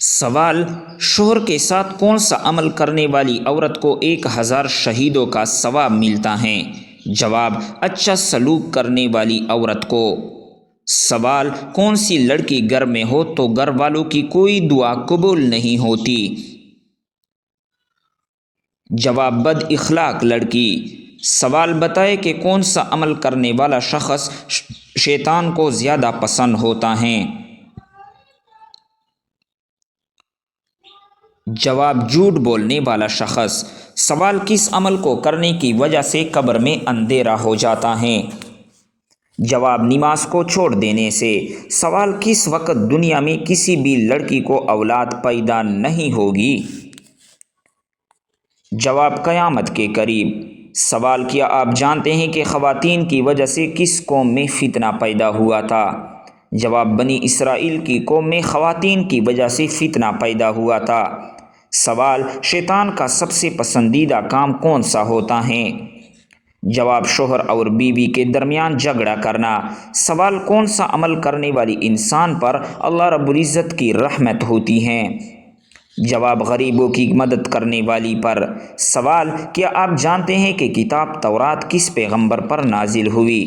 سوال: شوہر کے ساتھ کون سا عمل کرنے والی عورت کو 1000 شہیدوں کا ثواب ملتا ہے؟ جواب: اچھا سلوک کرنے والی عورت کو۔ سوال: کون سی لڑکی گھر میں ہو تو گھر والوں کی کوئی دعا قبول نہیں ہوتی؟ جواب: بد اخلاق لڑکی۔ سوال: بتائے کہ کون سا عمل کرنے والا شخص شیطان کو زیادہ پسند ہوتا ہے؟ جواب: جھوٹ بولنے والا شخص۔ سوال: کس عمل کو کرنے کی وجہ سے قبر میں اندھیرا ہو جاتا ہے؟ جواب: نماز کو چھوڑ دینے سے۔ سوال: کس وقت دنیا میں کسی بھی لڑکی کو اولاد پیدا نہیں ہوگی؟ جواب: قیامت کے قریب۔ سوال: کیا آپ جانتے ہیں کہ خواتین کی وجہ سے کس قوم میں فتنہ پیدا ہوا تھا؟ جواب: بنی اسرائیل کی قوم میں خواتین کی وجہ سے فتنہ پیدا ہوا تھا۔ سوال: شیطان کا سب سے پسندیدہ کام کون سا ہوتا ہے؟ جواب: شوہر اور بیوی کے درمیان جھگڑا کرنا۔ سوال: کون سا عمل کرنے والی انسان پر اللہ رب العزت کی رحمت ہوتی ہے؟ جواب: غریبوں کی مدد کرنے والی پر۔ سوال: کیا آپ جانتے ہیں کہ کتاب تورات کس پیغمبر پر نازل ہوئی؟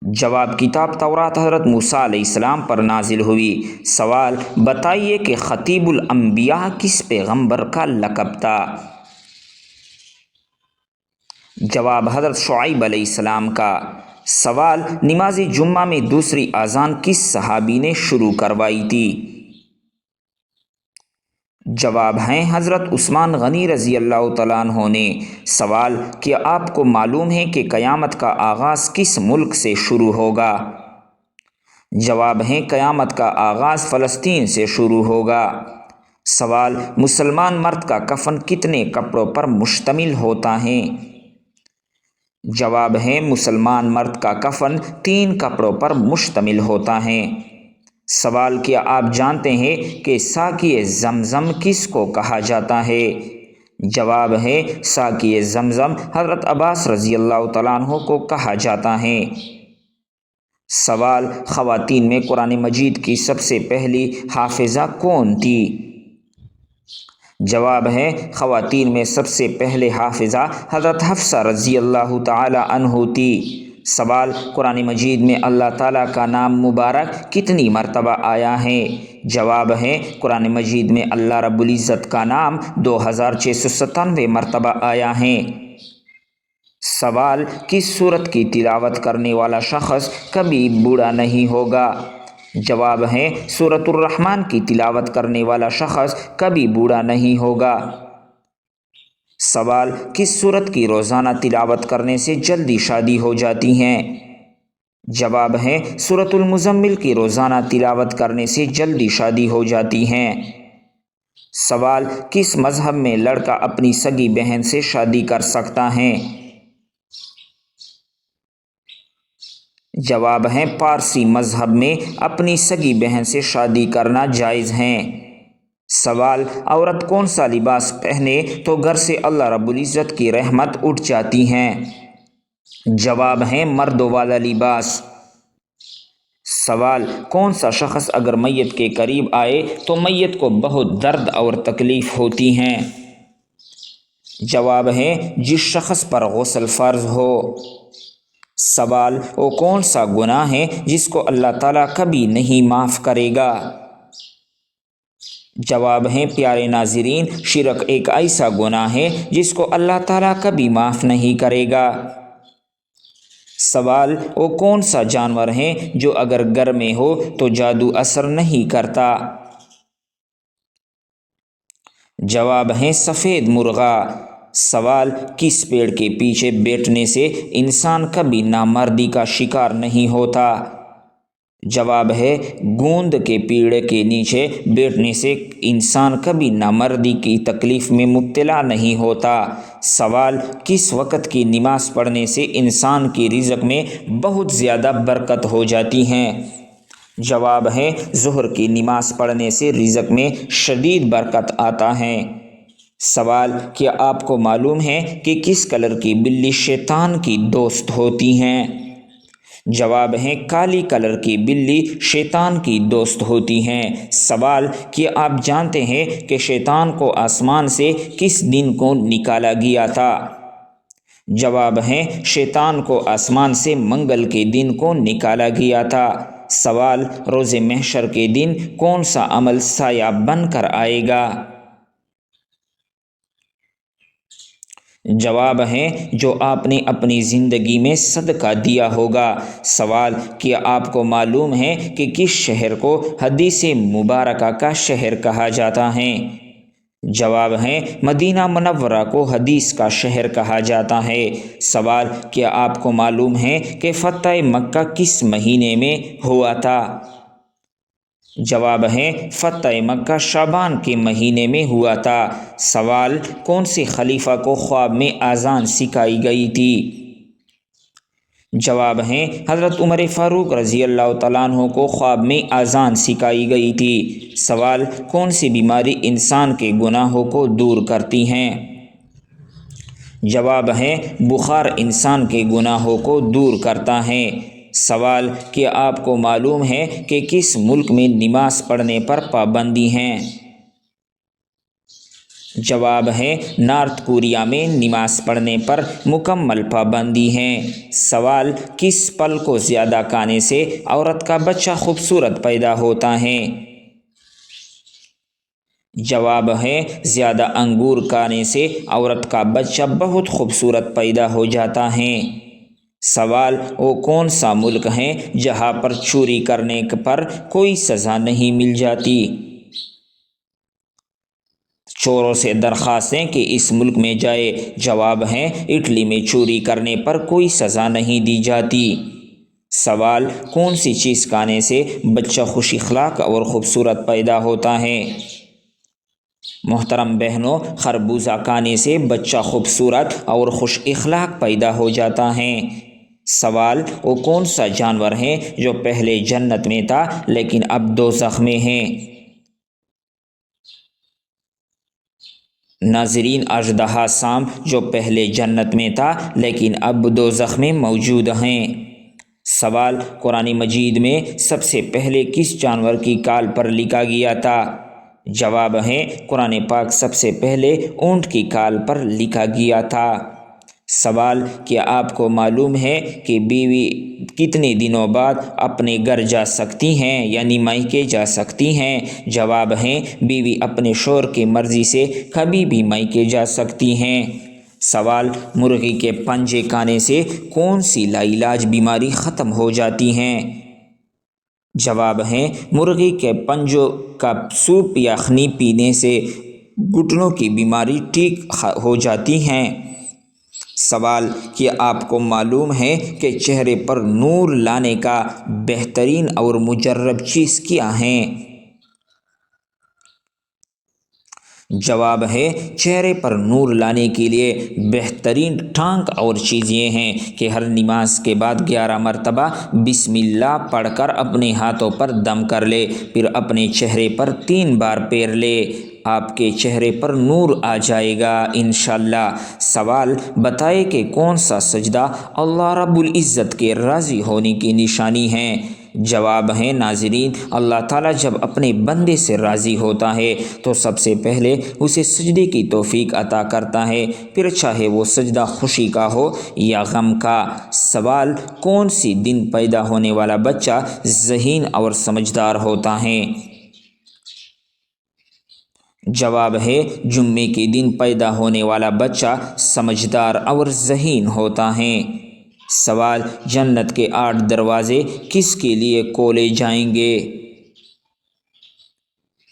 جواب: کتاب تورات حضرت موسیٰ علیہ السلام پر نازل ہوئی۔ سوال: بتائیے کہ خطیب الانبیاء کس پیغمبر کا لقب تھا؟ جواب: حضرت شعیب علیہ السلام کا۔ سوال: نماز جمعہ میں دوسری اذان کس صحابی نے شروع کروائی تھی؟ جواب ہیں حضرت عثمان غنی رضی اللہ تعالیٰ عنہ نے۔ سوال: کیا آپ کو معلوم ہے کہ قیامت کا آغاز کس ملک سے شروع ہوگا؟ جواب ہیں قیامت کا آغاز فلسطین سے شروع ہوگا۔ سوال: مسلمان مرد کا کفن کتنے کپڑوں پر مشتمل ہوتا ہے؟ جواب ہے مسلمان مرد کا کفن 3 کپڑوں پر مشتمل ہوتا ہے۔ سوال: کیا آپ جانتے ہیں کہ ساقی زمزم کس کو کہا جاتا ہے؟ جواب ہے ساقی زمزم حضرت عباس رضی اللہ تعالیٰ عنہ کو کہا جاتا ہے۔ سوال: خواتین میں قرآن مجید کی سب سے پہلی حافظہ کون تھی؟ جواب ہے خواتین میں سب سے پہلے حافظہ حضرت حفصہ رضی اللہ تعالی عنہ تھی۔ سوال: قرآن مجید میں اللہ تعالیٰ کا نام مبارک کتنی مرتبہ آیا ہے؟ جواب ہے قرآن مجید میں اللہ رب العزت کا نام 2697 مرتبہ آیا ہے۔ سوال: کس سورت کی تلاوت کرنے والا شخص کبھی بوڑھا نہیں ہوگا؟ جواب ہے سورۃ الرحمن کی تلاوت کرنے والا شخص کبھی بوڑھا نہیں ہوگا۔ سوال: کس سورت کی روزانہ تلاوت کرنے سے جلدی شادی ہو جاتی ہے؟ جواب ہے سورۃ المزمل کی روزانہ تلاوت کرنے سے جلدی شادی ہو جاتی ہے۔ سوال: کس مذہب میں لڑکا اپنی سگی بہن سے شادی کر سکتا ہے؟ جواب ہے پارسی مذہب میں اپنی سگی بہن سے شادی کرنا جائز ہے۔ سوال: عورت کون سا لباس پہنے تو گھر سے اللہ رب العزت کی رحمت اٹھ جاتی ہے؟ جواب ہے مردوں والا لباس۔ سوال: کون سا شخص اگر میت کے قریب آئے تو میت کو بہت درد اور تکلیف ہوتی ہے؟ جواب ہے جس شخص پر غسل فرض ہو۔ سوال: وہ کون سا گناہ ہے جس کو اللہ تعالیٰ کبھی نہیں معاف کرے گا؟ جواب ہے پیارے ناظرین، شرک ایک ایسا گناہ ہے جس کو اللہ تعالیٰ کبھی معاف نہیں کرے گا۔ سوال: وہ کون سا جانور ہے جو اگر گھر میں ہو تو جادو اثر نہیں کرتا؟ جواب ہے سفید مرغا۔ سوال: کس پیڑ کے پیچھے بیٹھنے سے انسان کبھی نامردی کا شکار نہیں ہوتا؟ جواب ہے گوند کے پیڑ کے نیچے بیٹھنے سے انسان کبھی نامردی کی تکلیف میں مبتلا نہیں ہوتا۔ سوال: کس وقت کی نماز پڑھنے سے انسان کی رزق میں بہت زیادہ برکت ہو جاتی ہے؟ جواب ہے ظہر کی نماز پڑھنے سے رزق میں شدید برکت آتا ہے۔ سوال: کیا آپ کو معلوم ہے کہ کس کلر کی بلی شیطان کی دوست ہوتی ہیں؟ جواب ہے کالی کلر کی بلی شیطان کی دوست ہوتی ہیں۔ سوال کہ آپ جانتے ہیں کہ شیطان کو آسمان سے کس دن کو نکالا گیا تھا؟ جواب ہے شیطان کو آسمان سے منگل کے دن کو نکالا گیا تھا۔ سوال روز محشر کے دن کون سا عمل سایہ بن کر آئے گا؟ جواب ہے جو آپ نے اپنی زندگی میں صدقہ دیا ہوگا۔ سوال کیا آپ کو معلوم ہے کہ کس شہر کو حدیث مبارکہ کا شہر کہا جاتا ہے؟ جواب ہے مدینہ منورہ کو حدیث کا شہر کہا جاتا ہے۔ سوال کیا آپ کو معلوم ہے کہ فتح مکہ کس مہینے میں ہوا تھا؟ جواب ہے فتح مکہ شعبان کے مہینے میں ہوا تھا۔ سوال کون سے خلیفہ کو خواب میں اذان سکھائی گئی تھی؟ جواب ہے حضرت عمر فاروق رضی اللہ تعالیٰ عنہ کو خواب میں اذان سکھائی گئی تھی۔ سوال کون سی بیماری انسان کے گناہوں کو دور کرتی ہیں؟ جواب ہے بخار انسان کے گناہوں کو دور کرتا ہے۔ سوال کہ آپ کو معلوم ہے کہ کس ملک میں نماز پڑھنے پر پابندی ہیں؟ جواب ہے نارتھ کوریا میں نماز پڑھنے پر مکمل پابندی ہے۔ سوال کس پھل کو زیادہ کھانے سے عورت کا بچہ خوبصورت پیدا ہوتا ہے؟ جواب ہے زیادہ انگور کھانے سے عورت کا بچہ بہت خوبصورت پیدا ہو جاتا ہے۔ سوال وہ کون سا ملک ہے جہاں پر چوری کرنے پر کوئی سزا نہیں مل جاتی؟ چوروں سے درخواستیں کہ اس ملک میں جائے۔ جواب ہے اٹلی میں چوری کرنے پر کوئی سزا نہیں دی جاتی۔ سوال کون سی چیز کھانے سے بچہ خوش اخلاق اور خوبصورت پیدا ہوتا ہے؟ محترم بہنوں، خربوزہ کھانے سے بچہ خوبصورت اور خوش اخلاق پیدا ہو جاتا ہے۔ سوال وہ کون سا جانور ہے جو پہلے جنت میں تھا لیکن اب دوزخ میں ہے؟ ناظرین اژدہا سانپ جو پہلے جنت میں تھا لیکن اب دوزخ میں موجود ہیں۔ سوال قرآن مجید میں سب سے پہلے کس جانور کی کال پر لکھا گیا تھا؟ جواب ہے قرآن پاک سب سے پہلے اونٹ کی کال پر لکھا گیا تھا۔ سوال کیا آپ کو معلوم ہے کہ بیوی کتنے دنوں بعد اپنے گھر جا سکتی ہیں یعنی میکے جا سکتی ہیں؟ جواب ہے بیوی اپنے شوہر کی مرضی سے کبھی بھی میکے جا سکتی ہیں۔ سوال مرغی کے پنجے کھانے سے کون سی لاعلاج بیماری ختم ہو جاتی ہیں؟ جواب ہے مرغی کے پنجوں کا سوپ یا یخنی پینے سے گھٹنوں کی بیماری ٹھیک ہو جاتی ہیں۔ سوال کیا آپ کو معلوم ہے کہ چہرے پر نور لانے کا بہترین اور مجرب چیز کیا ہے؟ جواب ہے چہرے پر نور لانے کے لیے بہترین ٹانک اور چیز یہ ہیں کہ ہر نماز کے بعد 11 مرتبہ بسم اللہ پڑھ کر اپنے ہاتھوں پر دم کر لے، پھر اپنے چہرے پر 3 بار پھیر لے، آپ کے چہرے پر نور آ جائے گا انشاءاللہ۔ سوال بتائے کہ کون سا سجدہ اللہ رب العزت کے راضی ہونے کی نشانی ہے؟ جواب ہے ناظرین اللہ تعالیٰ جب اپنے بندے سے راضی ہوتا ہے تو سب سے پہلے اسے سجدے کی توفیق عطا کرتا ہے، پھر چاہے وہ سجدہ خوشی کا ہو یا غم کا۔ سوال کون سی دن پیدا ہونے والا بچہ ذہین اور سمجھدار ہوتا ہے؟ جواب ہے جمعے کے دن پیدا ہونے والا بچہ سمجھدار اور ذہین ہوتا ہے۔ سوال جنت کے 8 دروازے کس کے لیے کھولے جائیں گے؟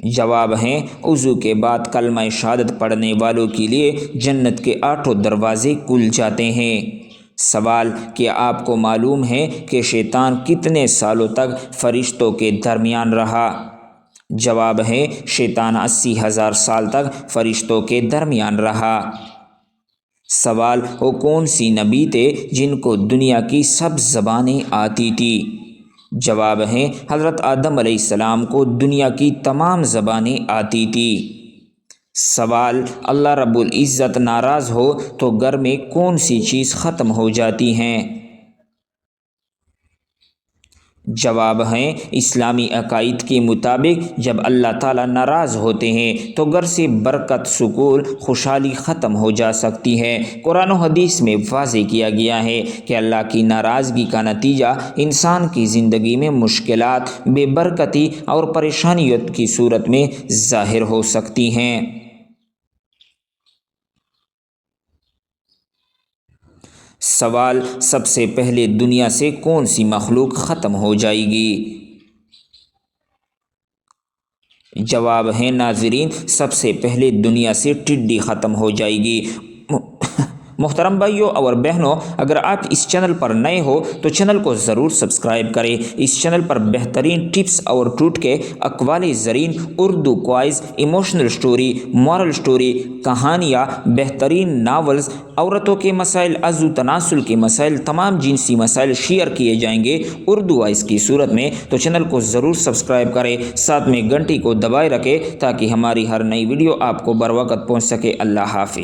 جواب ہے وضو کے بعد کلمہ شہادت پڑھنے والوں کے لیے جنت کے 8 دروازے کھل جاتے ہیں۔ سوال کیا آپ کو معلوم ہے کہ شیطان کتنے سالوں تک فرشتوں کے درمیان رہا؟ جواب ہے شیطان 80,000 سال تک فرشتوں کے درمیان رہا۔ سوال وہ کون سی نبی تھے جن کو دنیا کی سب زبانیں آتی تھی؟ جواب ہے حضرت آدم علیہ السلام کو دنیا کی تمام زبانیں آتی تھی۔ سوال اللہ رب العزت ناراض ہو تو گھر میں کون سی چیز ختم ہو جاتی ہیں؟ جواب ہیں اسلامی عقائد کے مطابق جب اللہ تعالیٰ ناراض ہوتے ہیں تو گھر سے برکت، سکون، خوشحالی ختم ہو جا سکتی ہے۔ قرآن و حدیث میں واضح کیا گیا ہے کہ اللہ کی ناراضگی کا نتیجہ انسان کی زندگی میں مشکلات، بے برکتی اور پریشانیوں کی صورت میں ظاہر ہو سکتی ہیں۔ سوال: سب سے پہلے دنیا سے کون سی مخلوق ختم ہو جائے گی؟ جواب ہے ناظرین، سب سے پہلے دنیا سے ٹڈی ختم ہو جائے گی۔ محترم بھائیوں اور بہنوں، اگر آپ اس چینل پر نئے ہو تو چینل کو ضرور سبسکرائب کریں۔ اس چینل پر بہترین ٹپس اور ٹوٹکے، اقوال زرین، Urdu quiz, emotional story, moral story, کہانیاں، بہترین ناولز، عورتوں کے مسائل، عضو تناسل کے مسائل، تمام جنسی مسائل شیئر کیے جائیں گے اردو وائس کی صورت میں، تو چینل کو ضرور سبسکرائب کریں، ساتھ میں گھنٹی کو دبائے رکھیں تاکہ ہماری ہر نئی ویڈیو آپ کو بر وقت پہنچ سکے۔ اللہ حافظ۔